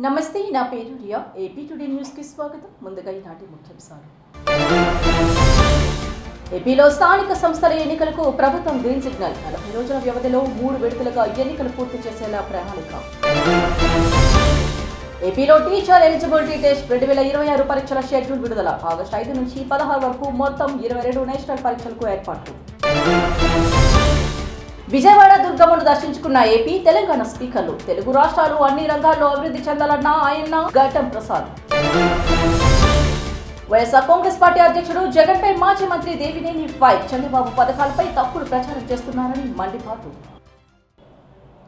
నమస్తే, నా పేరు రియా. ఏపీ టుడే న్యూస్కి స్వాగతం. ముందుగా ఈనాటి ముఖ్యాంశాలు. ఏపీలో స్థానిక సంస్థల ఎన్నికలకు ప్రభుత్వం గ్రీన్ సిగ్నల్. 40 రోజుల వ్యవధిలో 3 విడతలుగా ఎన్నికలు పూర్తి చేసేలా ప్రణాళిక. ఏపీలో టీచర్ ఎలిజిబిలిటీ టెస్ట్ 2026 పరీక్షల షెడ్యూల్ విడుదల. ఆగస్టు 5 నుంచి 16 వరకు మొత్తం 22 నేషనల్ పరీక్షలకు ఏర్పాట్లు. విజయవాడ దుర్గమ్మను దర్శించుకున్న ఏపీ, తెలంగాణ స్పీకర్లు. తెలుగు రాష్ట్రాలు అన్ని రంగాల్లో అభివృద్ధి చెందాలన్న ఆయన గడ్డం ప్రసాద్. వైఎస్ఆర్ కాంగ్రెస్ పార్టీ అధ్యక్షుడు జగన్పై మాజీ మంత్రి దేవినేని ఫైర్. చంద్రబాబు పథకాలపై తప్పుడు ప్రచారం చేస్తున్నారని మండిపాటు.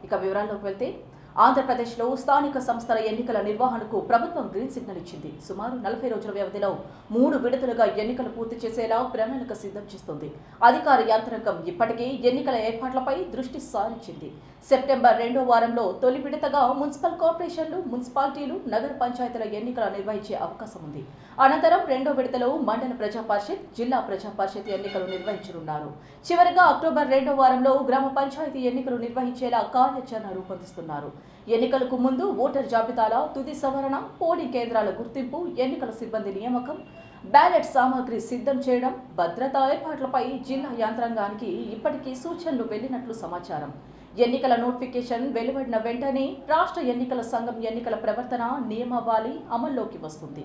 ఇక వివరాల్లోకి వెళ్తే, ఆంధ్రప్రదేశ్లో స్థానిక సంస్థల ఎన్నికల నిర్వహణకు ప్రభుత్వం గ్రీన్ సిగ్నల్ ఇచ్చింది. సుమారు 40 రోజుల వ్యవధిలో 3 విడతలుగా ఎన్నికలు పూర్తి చేసేలా ప్రణాళిక సిద్ధం చేస్తుంది. అధికార యంత్రాంగం ఇప్పటికే ఎన్నికల ఏర్పాట్లపై దృష్టి సారించింది. సెప్టెంబర్ 2వ వారంలో తొలి విడతగా మున్సిపల్ కార్పొరేషన్లు, మున్సిపాలిటీలు, నగర పంచాయతీల ఎన్నికలు నిర్వహించే అవకాశం ఉంది. అనంతరం 2వ విడతలో మండల ప్రజా పరిషత్, జిల్లా ప్రజా పరిషత్ ఎన్నికలు నిర్వహించనున్నారు. చివరిగా అక్టోబర్ 2వ వారంలో గ్రామ పంచాయతీ ఎన్నికలు నిర్వహించేలా కార్యాచరణ రూపొందిస్తున్నారు. ఎన్నికలకు ముందు ఓటర్ జాబితాల తుది సవరణ, పోలింగ్ కేంద్రాల గుర్తింపు, ఎన్నికల సిబ్బంది నియామకం, బ్యాలెట్ సామాగ్రి సిద్ధం చేయడం, భద్రతా ఏర్పాట్లపై జిల్లా యంత్రాంగానికి ఇప్పటికీ సూచనలు వెళ్లినట్లు సమాచారం. ఎన్నికల నోటిఫికేషన్ వెలువడిన వెంటనే రాష్ట్ర ఎన్నికల సంఘం ఎన్నికల ప్రవర్తన నియమావళి అమల్లోకి వస్తుంది.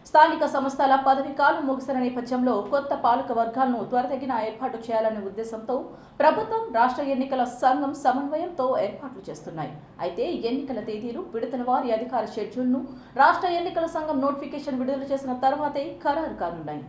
స్థానిక సంస్థల పదవి కాలం ముగిసిన నేపథ్యంలో కొత్త పాలక వర్గాలను త్వరితగిన ఏర్పాటు చేయాలనే ఉద్దేశంతో ప్రభుత్వం, రాష్ట్ర ఎన్నికల సంఘం సమన్వయంతో ఏర్పాట్లు చేస్తున్నాయి. అయితే ఎన్నికల తేదీలు, విడతల వారి అధికార షెడ్యూల్ను రాష్ట్ర ఎన్నికల సంఘం నోటిఫికేషన్ విడుదల చేసిన తర్వాతే ఖరారు కానున్నాయి.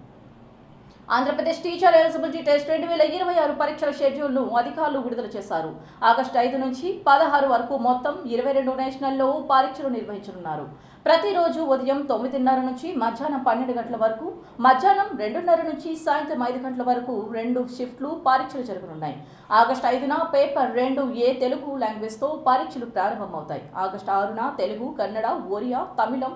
ఆంధ్రప్రదేశ్ టీచర్ ఎలిజిబిలిటీ టెస్ట్ 2026 పరీక్షల షెడ్యూల్ను అధికారులు విడుదల చేశారు. ఆగస్టు 5 నుంచి 16 వరకు మొత్తం 22 నేషనల్లో పరీక్షలు నిర్వహించనున్నారు. ప్రతిరోజు ఉదయం 9:30 నుంచి మధ్యాహ్నం 12 గంటల వరకు, మధ్యాహ్నం 2:30 నుంచి సాయంత్రం 5 గంటల వరకు 2 షిఫ్ట్లు పరీక్షలు జరగనున్నాయి. ఆగస్టు 5న పేపర్ 2A తెలుగు లాంగ్వేజ్తో పరీక్షలు ప్రారంభమవుతాయి. ఆగస్టు 6న తెలుగు, కన్నడ, ఒరియా, తమిళం,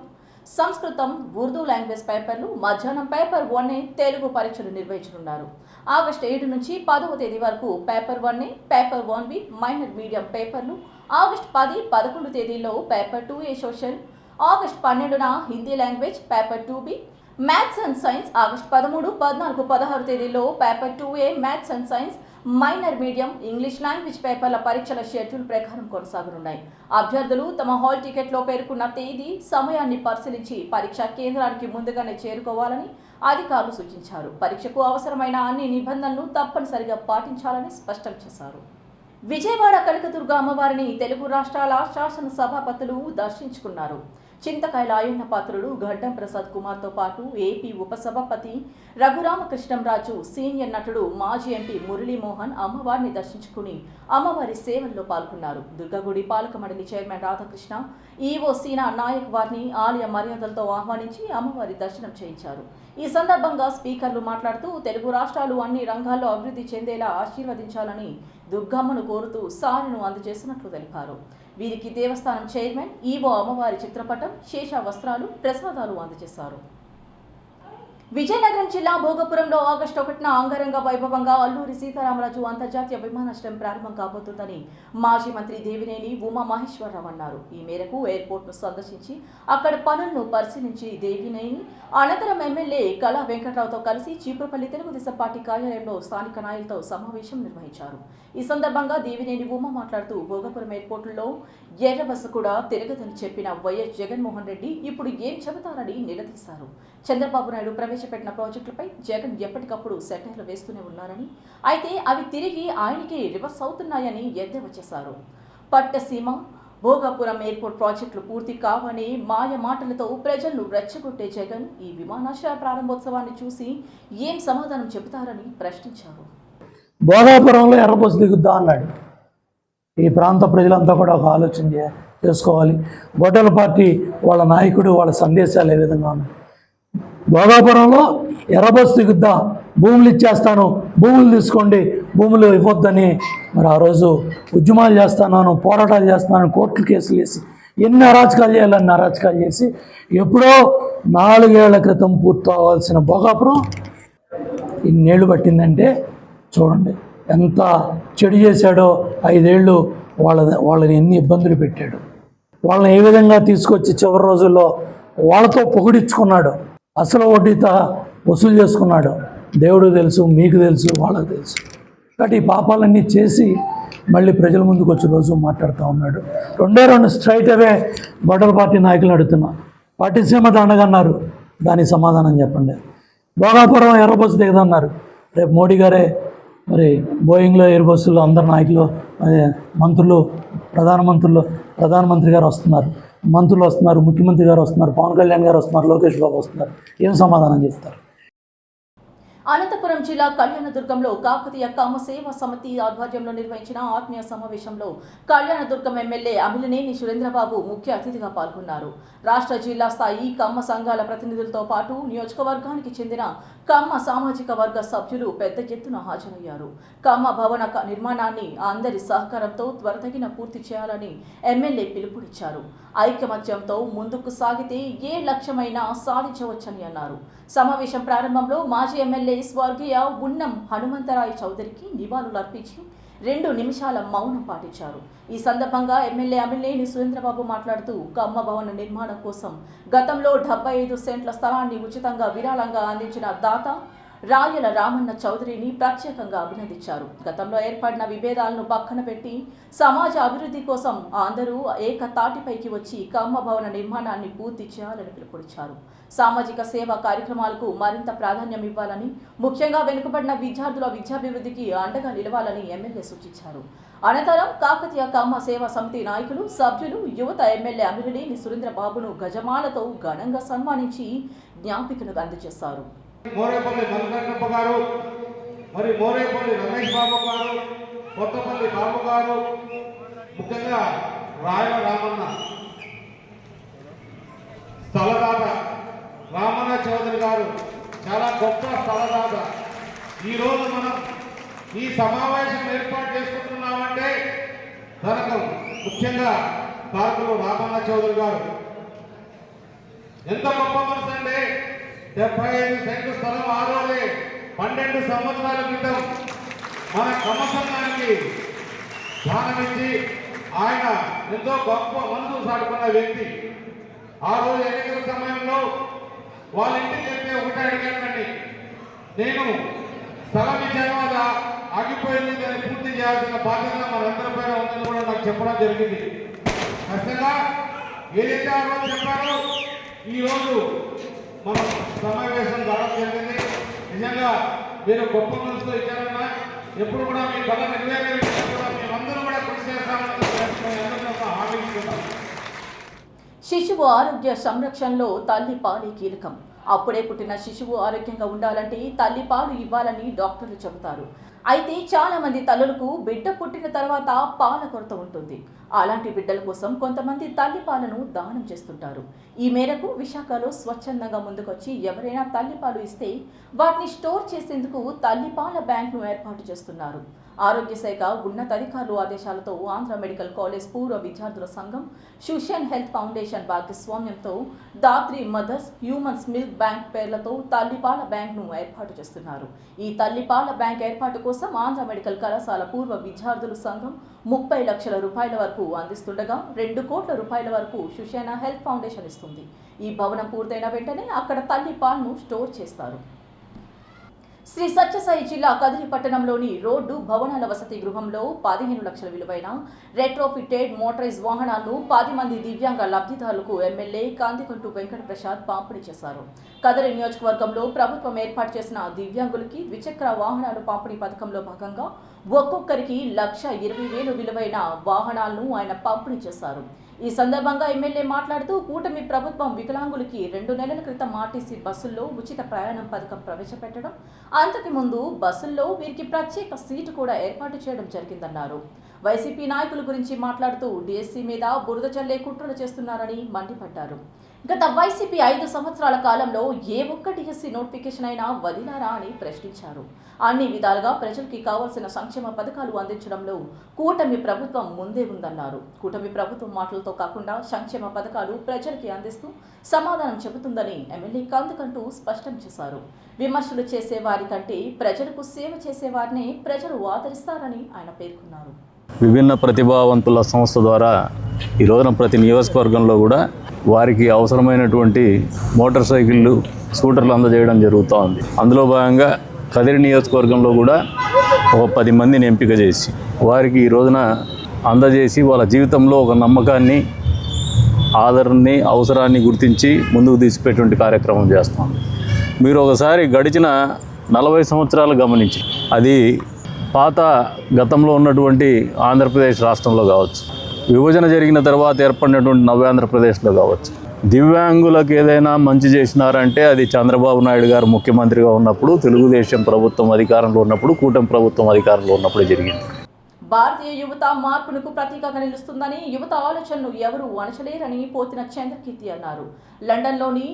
సంస్కృతం, ఉర్దూ లాంగ్వేజ్ పేపర్లు, మధ్యాహ్నం పేపర్ 1A తెలుగు పరీక్షలు నిర్వహించనున్నారు. ఆగస్టు 7 నుంచి 10వ తేదీ వరకు paper 1A, paper 1B minor medium పేపర్లు, ఆగస్టు 10, 11 తేదీల్లో పేపర్ 2A సోషల్, ఆగస్టు 12న Hindi language paper 2B, maths and science, August 13, 14, 16 తేదీల్లో paper 2A maths and science, minor medium English language పేపర్ల పరీక్షల షెడ్యూల్ ప్రకారం కొనసాగనున్నాయి. అభ్యర్థులు తమ హాల్ టికెట్లో పేర్కొన్న తేదీ, సమయాన్ని పరిశీలించి పరీక్షా కేంద్రానికి ముందుగానే చేరుకోవాలని అధికారులు సూచించారు. పరీక్షకు అవసరమైన అన్ని నిబంధనలు తప్పనిసరిగా పాటించాలని స్పష్టం చేశారు. విజయవాడ కనకదుర్గ అమ్మవారిని తెలుగు రాష్ట్రాల శాసన సభాపతులు దర్శించుకున్నారు. చింతకాయల అయ్యన్న పాత్రుడు గడ్డం ప్రసాద్ కుమార్తో పాటు ఏపీ ఉపసభాపతి రఘురామకృష్ణంరాజు, సీనియర్ నటుడు మాజీ ఎంపీ మురళీమోహన్ అమ్మవారిని దర్శించుకుని అమ్మవారి సేవల్లో పాల్గొన్నారు. దుర్గగుడి పాలక మండలి చైర్మన్ రాధాకృష్ణ, ఈవో సీనా నాయక్ వారిని ఆలయ మర్యాదలతో ఆహ్వానించి అమ్మవారి దర్శనం చేయించారు. ఈ సందర్భంగా స్పీకర్లు మాట్లాడుతూ తెలుగు రాష్ట్రాలు అన్ని రంగాల్లో అభివృద్ధి చెందేలా ఆశీర్వదించాలని దుర్గమ్మను కోరుతూ సారెను అందజేసినట్లు తెలిపారు. వీరికి దేవస్థానం చైర్మన్, ఈవో అమ్మవారి చిత్రపటం, శేష వస్త్రాలు, ప్రసాదాలు అందజేశారు. విజయనగరం జిల్లా భోగపురంలో ఆగస్టు 1న అంగరంగ వైభవంగా అల్లూరి సీతారామరాజు అంతర్జాతీయ విమానాశ్రయం ప్రారంభం కాబోతుందని మాజీ మంత్రి దేవినేని ఉమామహేశ్వరరావు అన్నారు. ఈ మేరకు ఎయిర్పోర్ట్ను సందర్శించి అక్కడ పనులను పరిశీలించి దేవినేని అనంతరం ఎమ్మెల్యే కళా వెంకట్రావుతో కలిసి చీపురపల్లి తెలుగుదేశం పార్టీ కార్యాలయంలో స్థానిక నాయకులతో సమావేశం నిర్వహించారు. ఈ సందర్భంగా దేవినేని ఉమ మాట్లాడుతూ భోగపురం ఎయిర్పోర్టులో ఎర్ర బస్సు కూడా తిరగదని చెప్పిన వైఎస్ జగన్మోహన్ రెడ్డి ఇప్పుడు ఏం చెబుతారని నిలదీశారు. చంద్రబాబు నాయుడు ప్రవేశపెట్టిన ప్రాజెక్టులపై జగన్ ఎప్పటికప్పుడు సెటైర్లు వేస్తూనే ఉన్నారని, అయితే అవి తిరిగి ఆయనకే రివర్స్ అవుతున్నాయని ఎద్దేవా చేశారు. పట్టసీమ భోగాపురం ఎయిర్పోర్ట్ ప్రాజెక్టులు పూర్తి కావని మాయ మాటలతో ప్రజలను రెచ్చగొట్టే జగన్ ఈ విమానాశ్రయ ప్రారంభోత్సవాన్ని చూసి ఏం సమాధానం చెబుతారని ప్రశ్నించారు. భోగాపురంలో ఎర్రబస్సు దిగుద్దా అన్నాడు. ఈ ప్రాంత ప్రజలంతా కూడా ఒక ఆలోచన చేసుకోవాలి. గొడ్డల పార్టీ వాళ్ళ నాయకుడు వాళ్ళ సందేశాలు ఏ విధంగా ఉన్నాయి. భోగాపురంలో ఎర్రబస్సు దిగుద్దా, భూములు ఇచ్చేస్తాను, భూములు తీసుకోండి, భూములు ఇవ్వద్దని మరి ఆ రోజు ఉద్యమాలు చేస్తున్నాను, పోరాటాలు చేస్తున్నాను, కోర్టు కేసులు వేసి ఎన్ని అరాచకాలు చేయాలని అరాచకాలు చేసి ఎప్పుడో 4 ఏళ్ల క్రితం పూర్తి అవ్వాల్సిన భోగాపురం ఇన్నేళ్ళు పట్టిందంటే చూడండి ఎంత చెడు చేశాడో. 5 ఏళ్ళు వాళ్ళని ఎన్ని ఇబ్బందులు పెట్టాడు. వాళ్ళని ఏ విధంగా తీసుకొచ్చి చివరి రోజుల్లో వాళ్ళతో పొగిడించుకున్నాడు, అసలు వడ్డీతో వసూలు చేసుకున్నాడు. దేవుడు తెలుసు, మీకు తెలుసు, వాళ్ళకు తెలుసు. కాబట్టి ఈ పాపాలన్నీ చేసి మళ్ళీ ప్రజల ముందుకు వచ్చే రోజు మాట్లాడుతూ ఉన్నాడు. రెండు స్ట్రైట్ అవే బోర్డర్ పార్టీ నాయకులు అడుగుతున్నా, పట్టిసీమ దండగన్నారు, దానికి సమాధానం చెప్పండి. భోగాపురం ఎర్ర బస్సు దిగదన్నారు, రేపు మోడీ గారే మరి బోయింగ్లో ఎయిర్ బస్సులో అందరు నాయకులు, అదే మంత్రులు, ప్రధానమంత్రి గారు వస్తున్నారు, మంత్రులు వస్తున్నారు, ముఖ్యమంత్రి గారు వస్తున్నారు, పవన్ కళ్యాణ్ గారు వస్తున్నారు, లోకేష్ బాబు వస్తున్నారు. ఏం సమాధానం చెప్తారు? అనంతపురం జిల్లా కళ్యాణదుర్గంలో కాకతీయ కమ్మ సేవా సమితి ఆధ్వర్యంలో నిర్వహించిన ఆత్మీయ సమావేశంలో కళ్యాణదుర్గం ఎమ్మెల్యే అమిలినేని సురేంద్రబాబు ముఖ్య అతిథిగా పాల్గొన్నారు. రాష్ట్ర జిల్లా స్థాయి కమ్మ సంఘాల ప్రతినిధులతో పాటు నియోజకవర్గానికి చెందిన కమ్మ సామాజిక వర్గ సభ్యులు పెద్ద ఎత్తున హాజరయ్యారు. కమ్మ భవన నిర్మాణాన్ని అందరి సహకారంతో త్వరితగిన పూర్తి చేయాలని ఎమ్మెల్యే పిలుపునిచ్చారు. ఐకమత్యంతో ముందుకు సాగితే ఏ లక్ష్యమైనా సాధించవచ్చని అన్నారు. సమావేశం ప్రారంభంలో మాజీ ఎమ్మెల్యే స్వర్గీయ ఉన్నం హనుమంతరాయ చౌదరికి నివాళులర్పించి 2 నిమిషాల మౌనం పాటించారు. ఈ సందర్భంగా ఎమ్మెల్యే అమిలినేని సురేంద్రబాబు మాట్లాడుతూ కమ్మ భవన నిర్మాణం కోసం గతంలో 75 సెంట్ల స్థలాన్ని ఉచితంగా విరాళంగా అందించిన దాత రాయల రామన్న చౌదరిని ప్రత్యేకంగా అభినందించారు. గతంలో ఏర్పడిన విభేదాలను పక్కన పెట్టి సమాజ అభివృద్ధి కోసం అందరూ ఏకతాటిపైకి వచ్చి కమ్మ భవన నిర్మాణాన్ని పూర్తి చేయాలని పిలుపునిచ్చారు. సామాజిక సేవా కార్యక్రమాలకు మరింత ప్రాధాన్యం ఇవ్వాలని, ముఖ్యంగా వెనుకబడిన విద్యార్థుల విద్యాభివృద్ధికి అండగా నిలవాలని ఎమ్మెల్యే సూచించారు. అనంతరం కాకతీయ కమ్మ సేవా సమితి నాయకులు, సభ్యులు, యువత ఎమ్మెల్యే అమిలినేని సురేంద్రబాబును గజమాలతో ఘనంగా సన్మానించి జ్ఞాపికను అందజేశారు. మోరేపల్లి మల్లికార్జునప్ప గారు, మరి మోరేపల్లి రమేష్ బాబు గారు, కొత్తపల్లి బాబు గారు, ముఖ్యంగా రాయల రామన్న స్థలదాత రామన్న చౌదరి గారు, చాలా గొప్ప స్థలదాత. ఈరోజు మనం ఈ సమావేశం ఏర్పాటు చేసుకుంటున్నామంటే దానికి ముఖ్యంగా కారకులు రామన్న చౌదరి గారు. ఎంత గొప్ప మనసు అంటే 75 సెంట్లు స్థలం ఆ రోజే 12 సంవత్సరాల క్రితం మన కమ్మ సంఘానికి దానమిచ్చి ఆయన ఎంతో గొప్ప మనసు సాటుకున్న వ్యక్తి. ఆ రోజు ఎన్నికల సమయంలో వాళ్ళ ఇంటికి వెళ్తే ఒకటే అడిగానండి, నేను స్థలం ఇచ్చాను, అది ఆగిపోయింది, దాన్ని పూర్తి చేయాల్సిన బాధ్యత మనందరిపైన ఉందని కూడా నాకు చెప్పడం జరిగింది. ఖచ్చితంగా ఏదైతే ఆ రోజు చెప్పారో ఈరోజు మనం సమావేశం కావడం జరిగింది. నిజంగా మీరు గొప్ప మనసులో ఇచ్చారన్నా, ఎప్పుడు కూడా మీ కళ నెరవేరే కూడా మేమందరం కూడా కృషి చేస్తామని హామీ ఇస్తున్నాం. శిశువు ఆరోగ్య సంరక్షణలో తల్లి పాలే కీలకం. అప్పుడే పుట్టిన శిశువు ఆరోగ్యంగా ఉండాలంటే తల్లి పాలు ఇవ్వాలని డాక్టర్లు చెబుతారు. అయితే చాలా మంది తల్లులకు బిడ్డ పుట్టిన తర్వాత పాల కొరత ఉంటుంది. అలాంటి బిడ్డల కోసం కొంతమంది తల్లి పాలను దానం చేస్తుంటారు. ఈ మేరకు విశాఖలో స్వచ్ఛందంగా ముందుకొచ్చి ఎవరైనా తల్లి పాలు ఇస్తే వాటిని స్టోర్ చేసేందుకు తల్లి పాల బ్యాంక్ను ఏర్పాటు చేస్తున్నారు. ఆరోగ్య శాఖ ఉన్నతాధికారులు ఆదేశాలతో ఆంధ్ర మెడికల్ కాలేజ్ పూర్వ విద్యార్థుల సంఘం, సుషన్ హెల్త్ ఫౌండేషన్ భాగస్వామ్యంతో Dhatri mothers humans milk bank పేర్లతో తల్లిపాల బ్యాంక్ను ఏర్పాటు చేస్తున్నారు. ఈ తల్లిపాల బ్యాంక్ ఏర్పాటు కోసం ఆంధ్ర మెడికల్ కళాశాల పూర్వ విద్యార్థుల సంఘం 30 లక్షల రూపాయల వరకు అందిస్తుండగా 2 కోట్ల రూపాయల వరకు సుషన్ హెల్త్ ఫౌండేషన్ ఇస్తుంది. ఈ భవనం పూర్తయిన వెంటనే అక్కడ తల్లిపాలను స్టోర్ చేస్తారు. శ్రీ సత్యసాయి జిల్లా కదిరి పట్టణంలోని రోడ్డు భవనాల వసతి గృహంలో 15 లక్షల విలువైన రెట్రోఫిటెడ్ మోటరైజ్ వాహనాలను 10 మంది దివ్యాంగ లబ్ధిదారులకు ఎమ్మెల్యే కాంతికంటు వెంకట ప్రసాద్ పంపిణీ చేశారు. కదిరి నియోజకవర్గంలో ప్రభుత్వం ఏర్పాటు చేసిన దివ్యాంగులకి ద్విచక్ర వాహనాలు పంపిణీ పథకంలో భాగంగా ఒక్కొక్కరికి 1,20,000 విలువైన వాహనాలను ఆయన పంపిణీ చేశారు. ఈ సందర్భంగా ఎమ్మెల్యే మాట్లాడుతూ కూటమి ప్రభుత్వం వికలాంగులకి 2 నెలల క్రితం ఆర్టీసీ బస్సుల్లో ఉచిత ప్రయాణం పథకం ప్రవేశపెట్టడం, అంతకు ముందు బస్సుల్లో వీరికి ప్రత్యేక సీటు కూడా ఏర్పాటు చేయడం జరిగిందన్నారు. వైసీపీ నాయకుల గురించి మాట్లాడుతూ డిఎస్సీ మీద బురద చల్లే కుట్రలు చేస్తున్నారని మండిపడ్డారు. గత వైసీపీ 5 సంవత్సరాల కాలంలో ఏ ఒక్క డిఎస్సీ నోటిఫికేషన్ అయినా వదిలారా అని ప్రశ్నించారు. అన్ని విధాలుగా ప్రజలకి కావాల్సిన సంక్షేమ పథకాలు అందించడంలో కూటమి ప్రభుత్వం ముందే ఉందన్నారు. కూటమి ప్రభుత్వం మాటలతో కాకుండా సంక్షేమ పథకాలు ప్రజలకి అందిస్తూ సమాధానం చెబుతుందని ఎమ్మెల్యే కాంతికంటూ స్పష్టం చేశారు. విమర్శలు చేసేవారి కంటే ప్రజలకు సేవ చేసేవారినే ప్రజలు ఆదరిస్తారని ఆయన పేర్కొన్నారు. విభిన్న ప్రతిభావంతుల సంస్థ ద్వారా ఈ రోజున ప్రతి నియోజకవర్గంలో కూడా వారికి అవసరమైనటువంటి మోటార్ సైకిళ్ళు, స్కూటర్లు అందజేయడం జరుగుతూ ఉంది. అందులో భాగంగా కదిరి నియోజకవర్గంలో కూడా ఒక 10 మందిని ఎంపిక చేసి వారికి ఈ రోజున అందజేసి వాళ్ళ జీవితంలో ఒక నమ్మకాన్ని, ఆదరణని, అవసరాన్ని గుర్తించి ముందుకు తీసిపెట్టే కార్యక్రమం చేస్తాం. మీరు ఒకసారి గడిచిన 40 సంవత్సరాలు గమనించి, అది పాత గతంలో ఉన్నటువంటి ఆంధ్రప్రదేశ్ రాష్ట్రంలో కావచ్చు, విభజన జరిగిన తర్వాత ఏర్పడినటువంటి నవ్యాంధ్రప్రదేశ్లో కావచ్చు, దివ్యాంగులకు ఏదైనా మంచి చేసినారంటే అది చంద్రబాబు నాయుడు గారు ముఖ్యమంత్రిగా ఉన్నప్పుడు, తెలుగుదేశం ప్రభుత్వం అధికారంలో ఉన్నప్పుడు, కూటమి ప్రభుత్వం అధికారంలో ఉన్నప్పుడే జరిగింది. భారతీయ యువత మార్పునకు ప్రతీకగా నిలుస్తుందని, యువత ఆలోచనను ఎవరూ అణచలేరని పోతిన చంద్రకీర్తి అన్నారు. లండన్లోని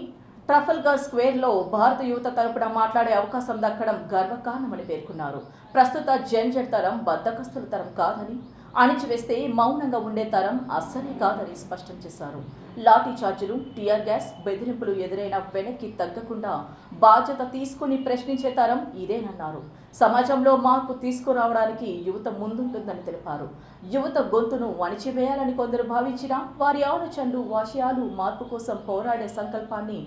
ట్రఫల్గర్ స్క్వేర్లో భారత యువత తరపున మాట్లాడే అవకాశం దక్కడం గర్వకారణమని పేర్కొన్నారు. ప్రస్తుత జెన్జెడ్ తరం బద్దకస్తుల తరం కాదని, అణిచివేస్తే మౌనంగా ఉండే తరం అస్సలే కాదని స్పష్టం చేశారు. లాఠీ చార్జీలు, టియర్ గ్యాస్, బెదిరింపులు ఎదురైన వెనక్కి తగ్గకుండా బాధ్యత తీసుకుని ప్రశ్నించే తరం ఇదేనన్నారు. సమాజంలో మార్పు తీసుకురావడానికి యువత ముందుంటుందని తెలిపారు. యువత గొంతును అణిచివేయాలని కొందరు భావించినా వారి ఆలోచనలు, ఆశయాలు, మార్పు కోసం పోరాడే సంకల్పాన్ని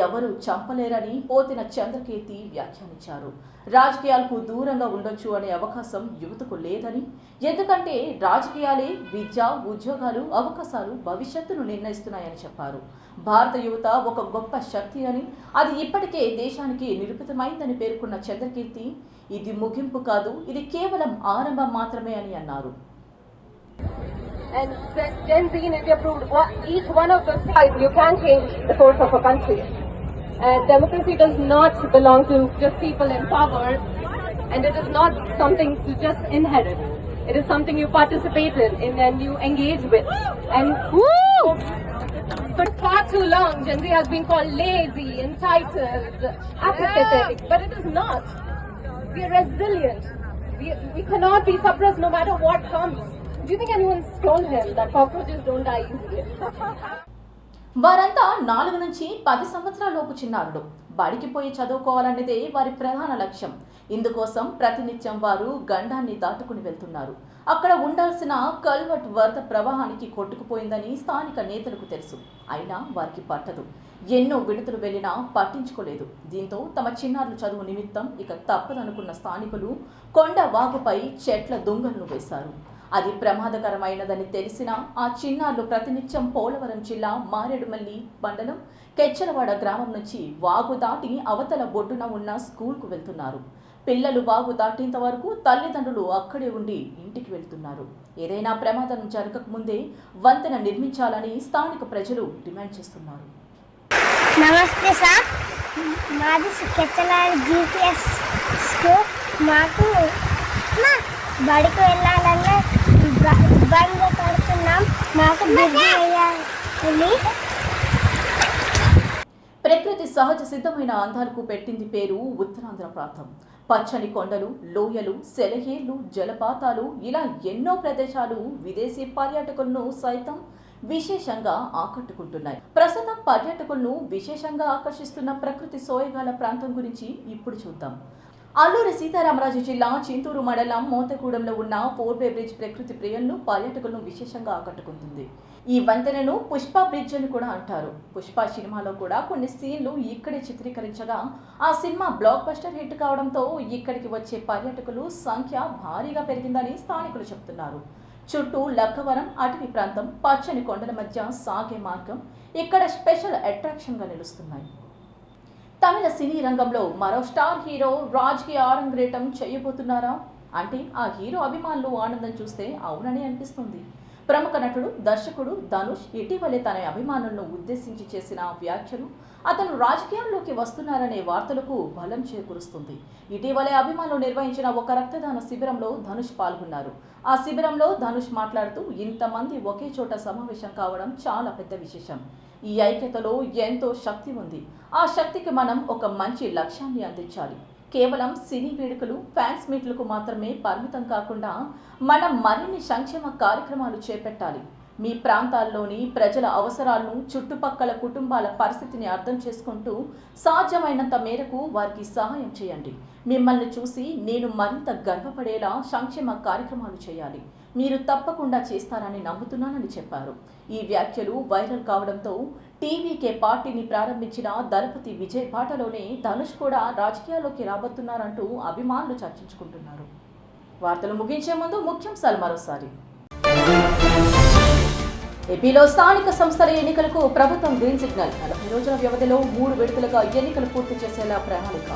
ఎవరూ చంపలేరని పోతిన చంద్రకీర్తి వ్యాఖ్యానించారు. రాజకీయాలకు దూరంగా ఉండొచ్చు అనే అవకాశం యువతకు లేదని, ఎందుకంటే రాజకీయాలే విద్య, ఉద్యోగాలు, అవకాశాలు, భవిష్యత్తును నిర్ణయిస్తున్నాయని చెప్పారు. భారత యువత ఒక గొప్ప శక్తి అని, అది ఇప్పటికే దేశానికి నిరూపితమైందని పేర్కొన్న చంద్రకీర్తి, ఇది ముగింపు కాదు, ఇది కేవలం ఆరంభం మాత్రమే అని అన్నారు. And Gen Z in India proved each one of those things. You can change the course of a country. And democracy does not belong to just people in power, and it is not something to just inherit. It is something you participate in and you engage with. And for far too long, Gen Z has been called lazy, entitled, apathetic, but it is not. We are resilient. We cannot be suppressed no matter what comes. Do you think anyone told him that cockroaches don't die easily? వారంతా 4 నుంచి 10 సంవత్సరాల లోపు చిన్నారులు. బడికి పోయి చదువుకోవాలన్నదే వారి ప్రధాన లక్ష్యం. ఇందుకోసం ప్రతినిత్యం వారు గండాన్ని దాటుకుని వెళ్తున్నారు. అక్కడ ఉండాల్సిన కల్వర్ట్ వరద ప్రవాహానికి కొట్టుకుపోయిందని స్థానిక నేతలకు తెలుసు. అయినా వారికి పట్టదు. ఎన్నో విడతలు వెళ్లినా పట్టించుకోలేదు. దీంతో తమ చిన్నారుల చదువు నిమిత్తం ఇక తప్పదనుకున్న స్థానికులు కొండ వాగుపై చెట్ల దుంగలను వేశారు. అది ప్రమాదకరమైనదని తెలిసిన ఆ చిన్నారులు ప్రతినిత్యం పోలవరం జిల్లా మారేడుమల్లి మండలం కెచ్చలవాడ గ్రామం నుంచి వాగు దాటి అవతల బొడ్డున ఉన్న స్కూల్కు వెళ్తున్నారు. పిల్లలు వాగు దాటేంత వరకు తల్లిదండ్రులు అక్కడే ఉండి ఇంటికి వెళ్తున్నారు. ఏదైనా ప్రమాదం జరగకముందే వంతెన నిర్మించాలని స్థానిక ప్రజలు డిమాండ్ చేస్తున్నారు. నమస్తే సార్, మాది కెచ్చలవాడ జీపీఎస్ స్కూల్. మాకు బడికి వెళ్ళాలన్నా ఇబ్బంది పడుతున్నాం. మాకు ప్రకృతి సహజ సిద్ధమైన అందాలకు పెట్టింది పేరు ఉత్తరాంధ్ర ప్రాంతం. పచ్చని కొండలు, లోయలు, సెలయేళ్లు, జలపాతాలు, ఇలా ఎన్నో ప్రదేశాలు విదేశీ పర్యాటకులను సైతం విశేషంగా ఆకట్టుకుంటున్నాయి. ప్రస్తుతం పర్యాటకులను విశేషంగా ఆకర్షిస్తున్న ప్రకృతి సోయగాల ప్రాంతం గురించి ఇప్పుడు చూద్దాం. అల్లూరి సీతారామరాజు జిల్లా చింతూరు మండలం మోతగూడెంలో ఉన్న 4-వే బ్రిడ్జ్ ప్రకృతి ప్రియులను, పర్యాటకులను విశేషంగా ఆకట్టుకుంటుంది. ఈ వంతెనను పుష్ప బ్రిడ్జ్ అని కూడా అంటారు. పుష్ప సినిమాలో కూడా కొన్ని సీన్లు ఇక్కడే చిత్రీకరించగా ఆ సినిమా బ్లాక్ బస్టర్ హిట్ కావడంతో ఇక్కడికి వచ్చే పర్యాటకుల సంఖ్య భారీగా పెరిగిందని స్థానికులు చెబుతున్నారు. చుట్టూ లక్కవరం అటవీ ప్రాంతం, పచ్చని కొండల మధ్య సాగే మార్గం ఇక్కడ స్పెషల్ అట్రాక్షన్గా నిలుస్తున్నాయి. తమిళ సినీ రంగంలో మరో స్టార్ హీరో రాజకీయ ఆరంగేటం చేయబోతున్నారా అంటే ఆ హీరో అభిమానులు ఆనందం చూస్తే అవునని అనిపిస్తుంది. ప్రముఖ నటుడు, దర్శకుడు ధనుష్ ఇటీవలే తన అభిమానులను ఉద్దేశించి చేసిన వ్యాఖ్యలు అతను రాజకీయాల్లోకి వస్తున్నారనే వార్తలకు బలం చేకూరుస్తుంది. ఇటీవలే అభిమానులు నిర్వహించిన ఒక రక్తదాన శిబిరంలో ధనుష్ పాల్గొన్నారు. ఆ శిబిరంలో ధనుష్ మాట్లాడుతూ, ఇంతమంది ఒకే చోట సమావేశం కావడం చాలా పెద్ద విశేషం. ఈ ఐక్యతలో ఎంతో శక్తి ఉంది. ఆ శక్తికి మనం ఒక మంచి లక్ష్యాన్ని అందించాలి. కేవలం సినీ వేడుకలు, ఫ్యాన్స్ మీట్లకు మాత్రమే పరిమితం కాకుండా మనం మరిన్ని సంక్షేమ కార్యక్రమాలు చేపట్టాలి. మీ ప్రాంతాల్లోని ప్రజల అవసరాలను, చుట్టుపక్కల కుటుంబాల పరిస్థితిని అర్థం చేసుకుంటూ సాధ్యమైనంత మేరకు వారికి సహాయం చేయండి. మిమ్మల్ని చూసి నేను మరింత గర్వపడేలా సంక్షేమ కార్యక్రమాలు చేయాలి. మీరు తప్పకుండా చేస్తారని నమ్ముతున్నానని చెప్పారు. ఈ వ్యాఖ్యలు వైరల్ కావడంతో టీవీకే పార్టీని ప్రారంభించిన దళపతి విజయ్ పాటలోనే ధనుష్ కూడా రాజకీయాల్లోకి రాబోతున్నారంటూ అభిమానులు చర్చించుకుంటున్నారు. వార్తలు ముగించే ముందు ముఖ్యాంశాలు మరోసారి. ఏపీలో స్థానిక సంస్థల ఎన్నికలకు ప్రభుత్వం గ్రీన్ సిగ్నల్. 40 రోజుల వ్యవధిలో 3 విడతలుగా ఎన్నికలు పూర్తి చేసేలా ప్రణాళిక.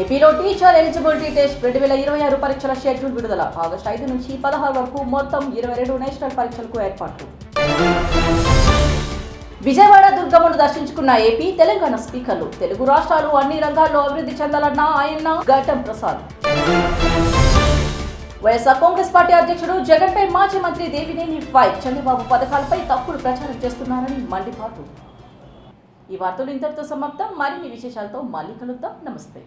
ఏపీలో టీచర్ ఎలిజిబిలిటీ టెస్ట్ 2026 పరీక్షల షెడ్యూల్ విడుదల. ఆగస్టు 5 నుంచి 16 వరకు మొత్తం 22 నేషనల్ పరీక్షలకు ఏర్పాట్లు. విజయవాడ దుర్గమ్మను దర్శించుకున్న ఏపీ, తెలంగాణ స్పీకర్లు. తెలుగు రాష్ట్రాలు అన్ని రంగాల్లో అభివృద్ధి చెందాలన్న ఆయన గడ్డం ప్రసాద్. వైఎస్ఆర్ కాంగ్రెస్ పార్టీ అధ్యక్షుడు జగన్ పై మాజీ మంత్రి దేవినేని ఫైర్. చంద్రబాబు పథకాలపై తప్పుడు ప్రచారం చేస్తున్నారని మండిపాటు. ఈ వార్తలు ఇంతటితో సమాప్తం. మరిన్ని విశేషాలతో మళ్ళీ కలుద్దాం. నమస్తే.